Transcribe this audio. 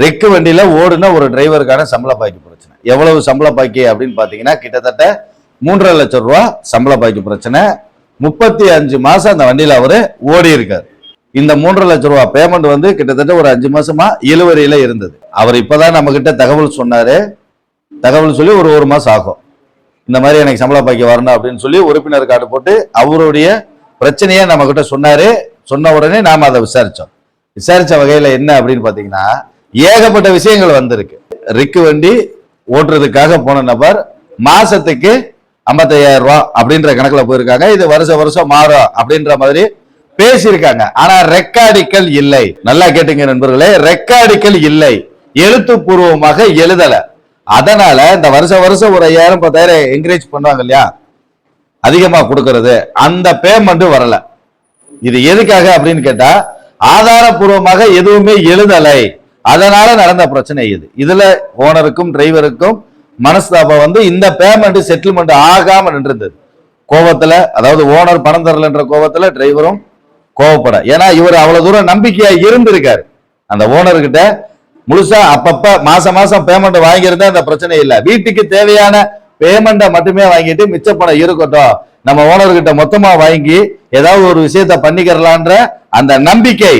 ரெக்கு வண்டியில ஓடுன ஒரு டிரைவருக்கான சம்பள பாக்கி பிரச்சனை. எவ்வளவு சம்பள பாக்கி அப்படின்னு பாத்தீங்கன்னா கிட்டத்தட்ட 3.5 லட்சம் ரூபாய் சம்பள பாக்கி பிரச்சனை. 35 மாசம் அந்த வண்டியில அவரு ஓடி இருக்காரு. இந்த 3.5 லட்சம் ரூபாய் பேமெண்ட் வந்து கிட்டத்தட்ட ஒரு 5 மாசமா இழுவரியில இருந்தது. அவர் இப்பதான் நம்ம கிட்ட தகவல் சொன்னாரு. தகவல் சொல்லி ஒரு மாசம் ஆகும். இந்த மாதிரி எனக்கு சம்பள பாக்கி வரணும் அப்படின்னு சொல்லி உறுப்பினர் கார்டு போட்டு அவருடைய பிரச்சனையை நம்ம கிட்ட சொன்னாரு. சொன்ன உடனே நாம அதை விசாரிச்சோம். விசாரிச்ச வகையில என்ன அப்படின்னு பாத்தீங்கன்னா ஏகப்பட்ட விஷயங்கள் வந்திருக்கு. ரிக்கு வண்டி ஓட்டுறதுக்காக போன நபர் மாசத்துக்கு 55,000 ரூபாய் அப்படின்ற கணக்குல போயிருக்காங்க. இது வருஷம் மாறும் அப்படின்ற மாதிரி பேசியிருக்காங்க. ஆனா ரெக்கார்டிக்கல் இல்லை. நல்லா கேட்டுங்க நண்பர்களே, ரெக்கார்டிக்கல் இல்லை, எழுத்துப்பூர்வமாக எழுதல. அதனால இந்த வருஷம் ஒரு 5,000 10,000 என்கரேஜ் பண்ணுவாங்க இல்லையா, அதிகமா கொடுக்கறது, அந்த பேமெண்ட் வரல. இது எதுக்காக அப்படின்னு கேட்டா ஆதாரப்பூர்வமாக எதுவுமே எழுதலை. அதனால நடந்த பிரச்சனை இது. இதுல ஓனருக்கும் டிரைவருக்கும் மனஸ்தாபம் வந்து இந்த பேமெண்ட் செட்டில்மெண்ட் ஆகாம நின்றது. கோபத்துல, அதாவது ஓனர் பணம் தரலன்ற கோபத்துல டிரைவரும் கோவப்பட. ஏன்னா இவர் அவ்வளவு தூரம் நம்பிக்கையா இருந்திருக்காரு. அந்த ஓனர்கிட்ட முழுசா அப்பப்ப மாசம் பேமெண்ட் வாங்கியிருந்தா அந்த பிரச்சனை இல்லை. வீட்டுக்கு தேவையான பேமெண்ட்டை மட்டுமே வாங்கிட்டு மிச்ச பணம் இருக்கட்டும், நம்ம ஓனர்கிட்ட மொத்தமா வாங்கி ஏதாவது ஒரு விஷயத்த பண்ணிக்கிறலான்ற அந்த நம்பிக்கை